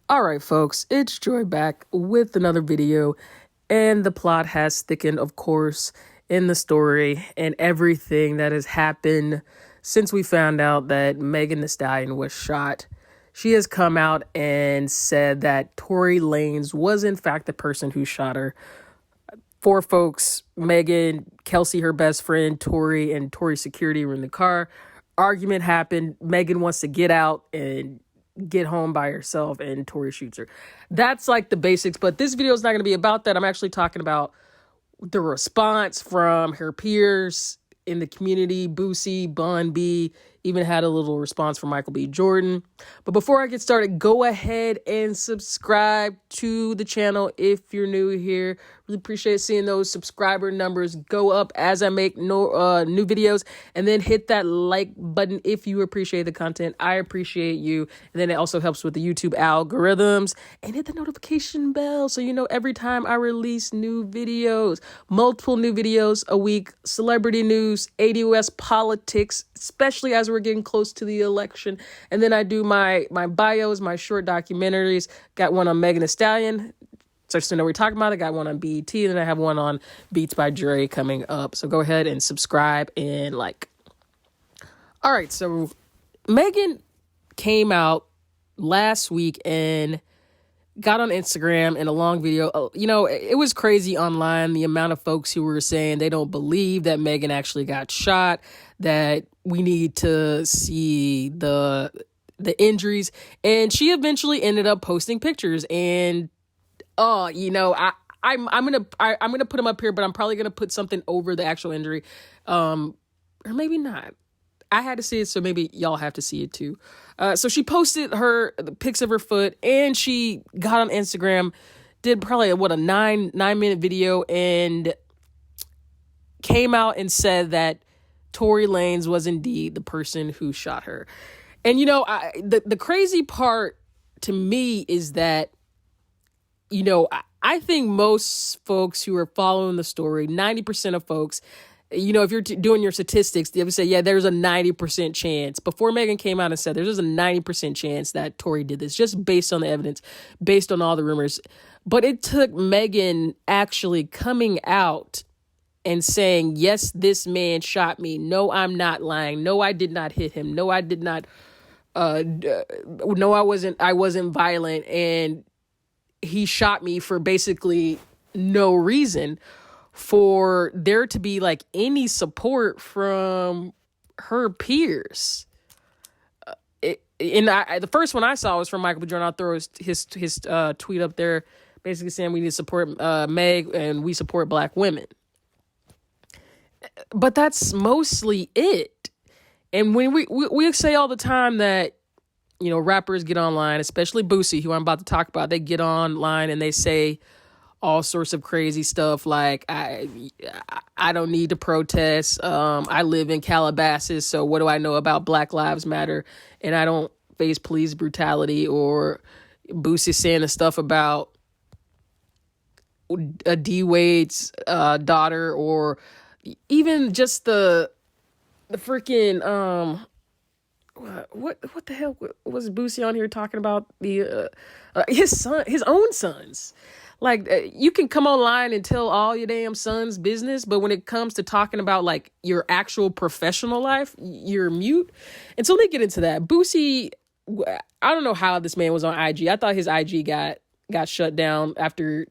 All right, folks, it's Joy back with another video, and the plot has thickened, of course, in the story and everything that has happened since we found out that Megan Thee Stallion was shot. She has come out and said that Tory Lanez was in fact the person who shot her. Four folks, Megan, Kelsey, her best friend, Tory, and Tory's security were in the car. Argument happened. Megan wants to get out and get home by herself, and Tory shoots her. That's like the basics, but this video is not going to be about that. I'm actually talking about the response from her peers in the community. Boosie, Bun B, even had a little response from Michael B. Jordan. But before I get started, go ahead and subscribe to the channel if you're new here. Really appreciate seeing those subscriber numbers go up as I make new videos. And then hit that like button if you appreciate the content. I appreciate you. And then it also helps with the YouTube algorithms. And hit the notification bell so you know every time I release new videos. Multiple new videos a week. Celebrity news, ADOS politics, especially as we're getting close to the election. And then I do my bios, my short documentaries. Got one on Megan Thee Stallion, so to know what we're talking about. I got one on BET, and then I have one on Beats by Dre coming up. So go ahead and subscribe and like. All right, so Megan came out last week and got on Instagram in a long video. You know, it was crazy online, the amount of folks who were saying they don't believe that Megan actually got shot, that we need to see the injuries. And she eventually ended up posting pictures, and you know, I'm gonna put them up here, but I'm probably gonna put something over the actual injury, or maybe not. I had to see it, so maybe y'all have to see it too. So she posted the pics of her foot, and she got on Instagram, did probably a 9-minute video, and came out and said that Tory Lanez was indeed the person who shot her. And you know, the crazy part to me is that, you know, I think most folks who are following the story, 90% of folks, you know, if you're doing your statistics, they would say, yeah, there's a 90% chance. Before Megan came out and said there's a 90% chance that Tory did this, just based on the evidence, based on all the rumors. But it took Megan actually coming out and saying, yes, this man shot me. No, I'm not lying. No, I did not hit him. No, I did not. No, I wasn't violent. And he shot me for basically no reason, for there to be like any support from her peers. The first one I saw was from Michael B. Jordan. I'll throw his tweet up there, basically saying we need to support Meg and we support Black women. But that's mostly it. And when we say all the time that, you know, rappers get online, especially Boosie, who I'm about to talk about, they get online and they say all sorts of crazy stuff like, I don't need to protest. I live in Calabasas, so what do I know about Black Lives Matter? And I don't face police brutality. Or Boosie saying the stuff about D Wade's daughter, or even just the freaking what the hell was Boosie on here talking about? The his own sons. Like, you can come online and tell all your damn son's business, but when it comes to talking about like your actual professional life, you're mute. And so they get into that. Boosie, I don't know how this man was on IG. I thought his IG got shut down after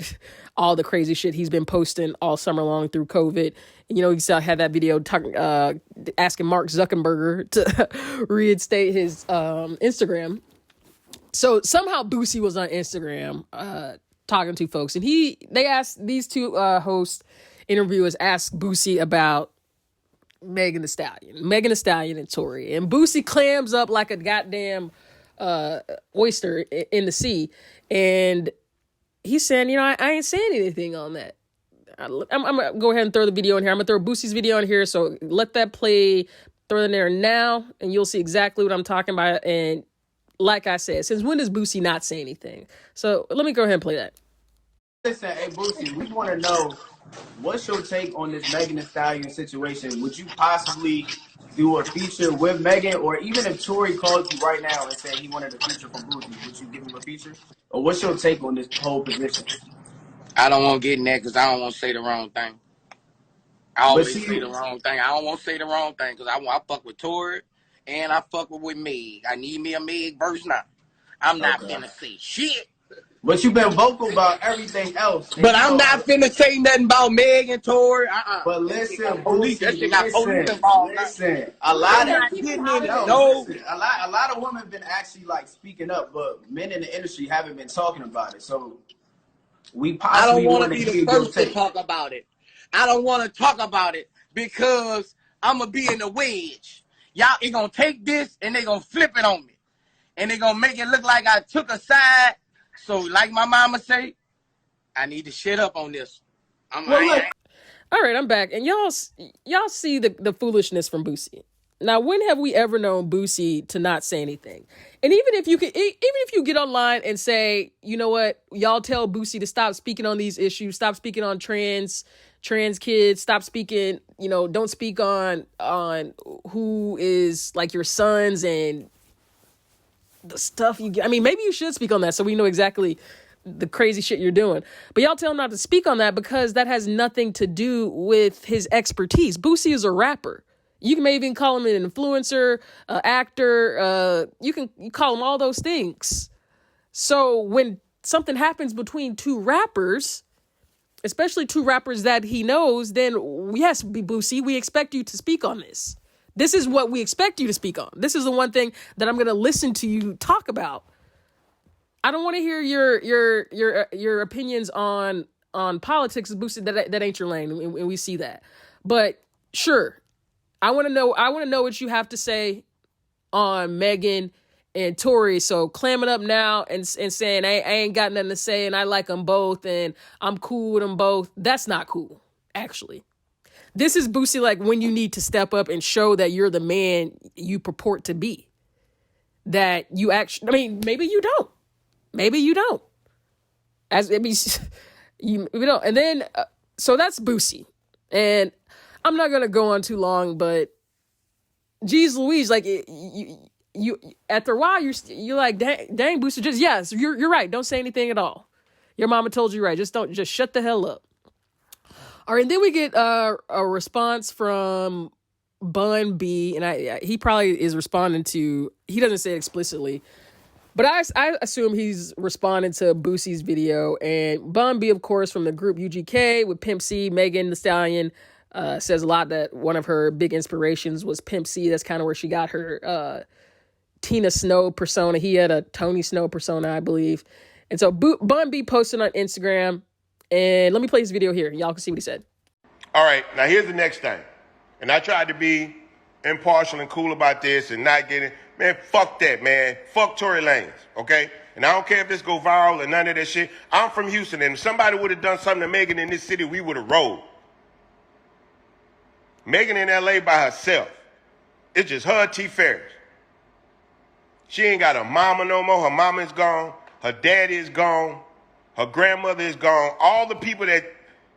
all the crazy shit he's been posting all summer long through COVID. You know, he had that video asking Mark Zuckerberg to reinstate his Instagram. So somehow Boosie was on Instagram talking to folks, and they asked these two interviewers asked Boosie about Megan Thee Stallion and Tory, and Boosie clams up like a goddamn oyster in the sea, and he's saying, you know, I ain't saying anything on that. I'm gonna go ahead and throw the video in here. I'm gonna throw Boosie's video in here, so let that play. Throw it in there now, and you'll see exactly what I'm talking about. And like I said, since when does Boosie not say anything? So let me go ahead and play that. Listen, hey Boosie, we want to know What's your take on this Megan Thee Stallion situation? Would you possibly do a feature with Megan, or even if Tory called you right now and said he wanted a feature from Boosie, would you give him a feature? Or what's your take on this whole position? I don't want to get in that because I don't want to say the wrong thing. I But always say see, the wrong thing. I don't want to say the wrong thing because I fuck with Tory and I fuck with Meg. I need me a Meg verse now. I'm not okay. finna say shit. But you've been vocal about everything else, and But you I'm know. not finna say nothing about Meg and Tory. But That shit listen, got police. That Boosie, shit got police involved now. listen. A I'm lot of not getting in it. no, No. listen. A lot of women been actually like speaking up, but men in the industry haven't been talking about it. So we I don't possibly want to want to be the hear your first to take. talk about it. I don't want to talk about it because I'm going to be in the wedge. Y'all ain't going to take this and they going to flip it on me. And they going to make it look like I took a side. So like my mama say, I need to shut up on this. All right, I'm back. And y'all see the foolishness from Boosie. Now, when have we ever known Boosie to not say anything? And even if you get online and say, you know what, y'all tell Boosie to stop speaking on these issues, stop speaking on trans kids, stop speaking, don't speak on who is like your sons and the stuff you get. I mean, maybe you should speak on that so we know exactly the crazy shit you're doing. But y'all tell him not to speak on that because that has nothing to do with his expertise. Boosie is a rapper. You can maybe even call him an influencer, actor. You call him all those things. So when something happens between two rappers, especially two rappers that he knows, then yes, Boosie, we expect you to speak on this. This is what we expect you to speak on. This is the one thing that I'm going to listen to you talk about. I don't want to hear your opinions on politics, Boosie. That ain't your lane, and we see that. But sure, I want to know what you have to say on Megan and Tory. So clamming up now and saying I ain't got nothing to say, and I like them both, and I'm cool with them both. That's not cool, actually. This is Boosie like when you need to step up and show that you're the man you purport to be. That you actually, I mean, maybe you don't. Maybe you don't. You don't. And then, so that's Boosie. And I'm not going to go on too long, but geez Louise, like you after a while, you're like, dang Boosie, yes, you're right. Don't say anything at all. Your mama told you right. Just shut the hell up. All right, and then we get a response from Bun B, and he probably is responding to, he doesn't say it explicitly, but I assume he's responding to Boosie's video. And Bun B, of course, from the group UGK with Pimp C, Megan Thee Stallion, says a lot that one of her big inspirations was Pimp C. That's kind of where she got her Tina Snow persona. He had a Tony Snow persona, I believe. And so Bun B posted on Instagram. And let me play his video here. Y'all can see what he said. All right, now here's the next thing. And I tried to be impartial and cool about this and not get it. Man, fuck that, man. Fuck Tory Lanez, okay? And I don't care if this go viral or none of that shit. I'm from Houston, and if somebody would have done something to Megan in this city, we would have rolled. Megan in L.A. by herself. It's just her and T. Ferris. She ain't got a mama no more. Her mama is gone. Her daddy is gone. Her grandmother is gone. All the people that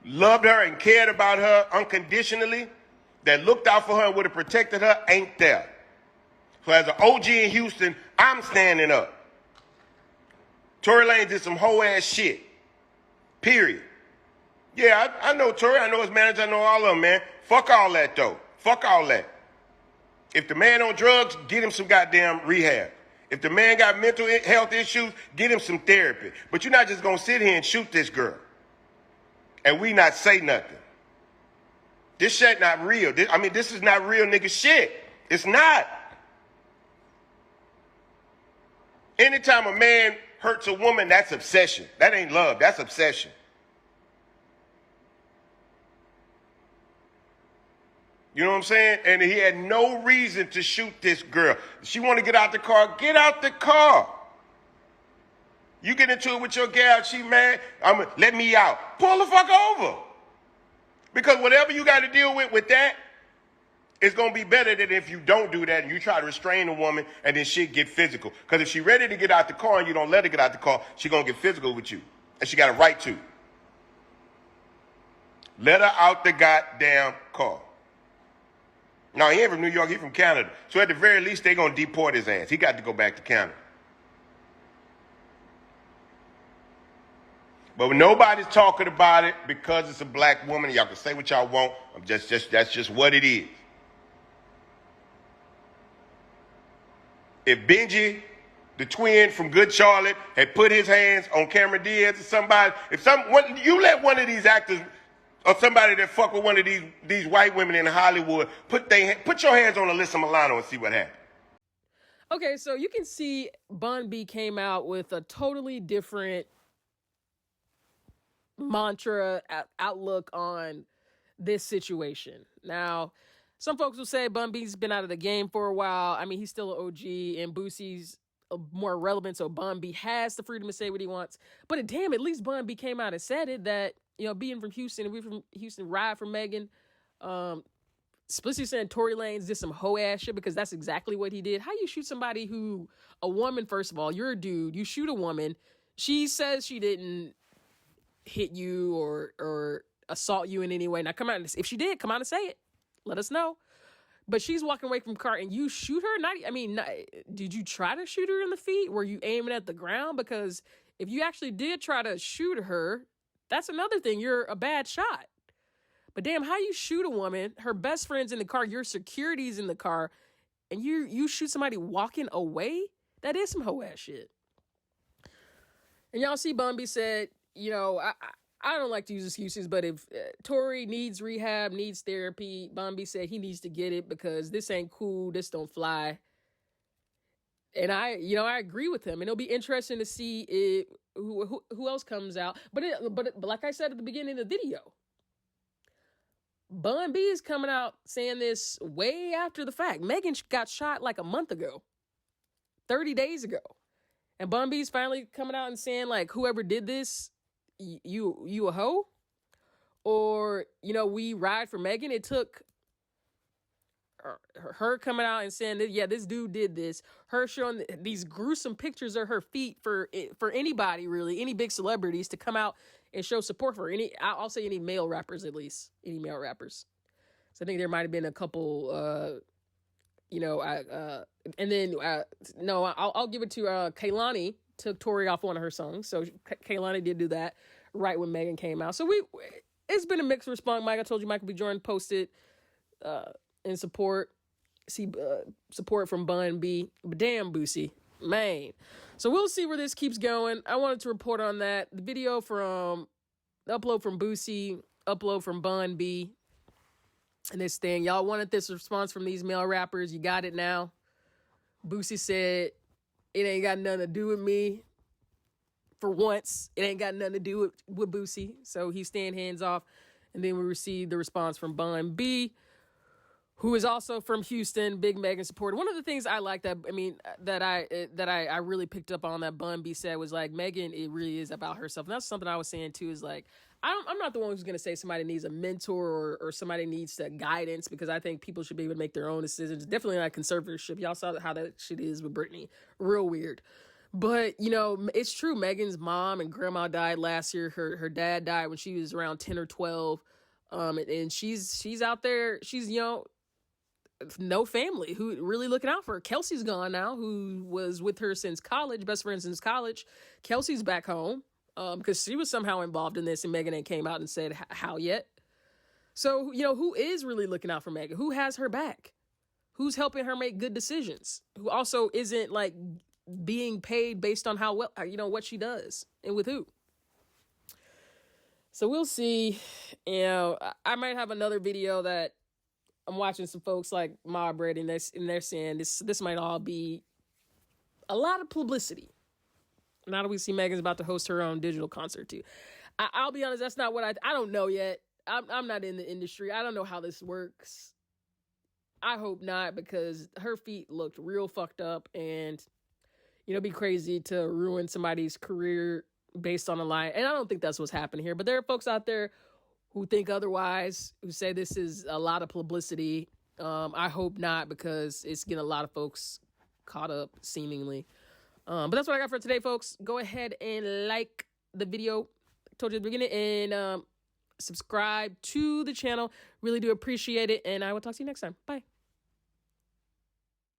loved her and cared about her unconditionally, that looked out for her and would have protected her, ain't there. So as an OG in Houston, I'm standing up. Tory Lanez did some whole ass shit. Period. Yeah, I know Tory. I know his manager. I know all of them, man. Fuck all that, though. Fuck all that. If the man on drugs, get him some goddamn rehab. If the man got mental health issues, get him some therapy. But you're not just going to sit here and shoot this girl and we not say nothing. This shit not real. This is not real nigga shit. It's not. Anytime a man hurts a woman, that's obsession. That ain't love. That's obsession. You know what I'm saying? And he had no reason to shoot this girl. She want to get out the car, get out the car. You get into it with your gal, she mad, let me out. Pull the fuck over. Because whatever you got to deal with that, it's going to be better than if you don't do that and you try to restrain a woman and then shit get physical. Because if she ready to get out the car and you don't let her get out the car, she going to get physical with you. And she got a right to. Let her out the goddamn car. No, he ain't from New York, he from Canada. So at the very least, they gonna deport his ass. He got to go back to Canada. But when nobody's talking about it because it's a black woman, y'all can say what y'all want. That's just what it is. If Benji, the twin from Good Charlotte, had put his hands on Cameron Diaz or somebody, you let one of these actors or somebody that fuck with one of these white women in Hollywood put your hands on Alyssa Milano and see what happens. Okay, so you can see Bun B came out with a totally different mantra outlook on this situation. Now, some folks will say Bun B's been out of the game for a while. I mean, he's still an OG, and Boosie's more relevant, so Bun B has the freedom to say what he wants. But damn, at least Bun B came out and said it, that, you know, being from Houston, and we from Houston, ride for Megan. Explicitly saying Tory Lanez did some hoe ass shit, because that's exactly what he did. How you shoot somebody a woman, first of all, you're a dude, you shoot a woman, she says she didn't hit you or assault you in any way. Now come out, if she did, come out and say it. Let us know. But she's walking away from the car and you shoot her? Did you try to shoot her in the feet? Were you aiming at the ground? Because if you actually did try to shoot her, that's another thing. You're a bad shot. But damn, how you shoot a woman, her best friend's in the car, your security's in the car, and you shoot somebody walking away? That is some hoe ass shit. And y'all see Bun B said, you know, I don't like to use excuses, but if Tory needs rehab, needs therapy, Bun B said he needs to get it because this ain't cool, this don't fly. And I agree with him, and it'll be interesting to see who else comes out. But like I said at the beginning of the video, Bun B is coming out saying this way after the fact. Megan got shot like a month ago, 30 days ago. And Bun B's finally coming out and saying, like, whoever did this, you a hoe? Or, you know, we ride for Megan. It took her coming out and saying that, yeah, this dude did this. Her showing these gruesome pictures of her feet for anybody, really, any big celebrities to come out and show support for I'll say any male rappers, at least. Any male rappers. So I think there might have been a couple, I'll give it to Kehlani. Took Tory off one of her songs. So Kehlani did do that right when Megan came out. So it's been a mixed response. Mike, I told you Michael B. Jordan posted in support. Support from Bun B. But damn, Boosie. Man. So we'll see where this keeps going. I wanted to report on that. The video from the upload from Boosie, upload from Bun B. And this thing. Y'all wanted this response from these male rappers. You got it now. Boosie said, it ain't got nothing to do with me. For once, it ain't got nothing to do with Boosie. So he's staying hands off. And then we received the response from Bun B, who is also from Houston, big Megan supporter. One of the things I like that I really picked up on that Bun B said was, like, Megan, it really is about herself. And that's something I was saying too, is like, I'm not the one who's going to say somebody needs a mentor or somebody needs guidance, because I think people should be able to make their own decisions. Definitely not conservatorship. Y'all saw how that shit is with Britney. Real weird. But, you know, it's true. Megan's mom and grandma died last year. Her dad died when she was around 10 or 12. And she's out there. She's, you know, no family who really looking out for her. Kelsey's gone now, who was with her since college, best friend since college. Kelsey's back home because she was somehow involved in this, and Megan ain't came out and said how yet. So, you know, who is really looking out for Megan? Who has her back? Who's helping her make good decisions? Who also isn't, like, being paid based on how well, you know, what she does and with who? So we'll see. You know, I might have another video that I'm watching some folks like Mob Red, and they're saying this might all be a lot of publicity. Now that we see Megan's about to host her own digital concert too. I'll be honest, that's not what I don't know yet. I'm not in the industry. I don't know how this works. I hope not, because her feet looked real fucked up, and, you know, it'd be crazy to ruin somebody's career based on a lie. And I don't think that's what's happening here. But there are folks out there who think otherwise, who say this is a lot of publicity. I hope not, because it's getting a lot of folks caught up, seemingly. But that's what I got for today, folks. Go ahead and like the video. I told you at the beginning. And subscribe to the channel. Really do appreciate it. And I will talk to you next time. Bye.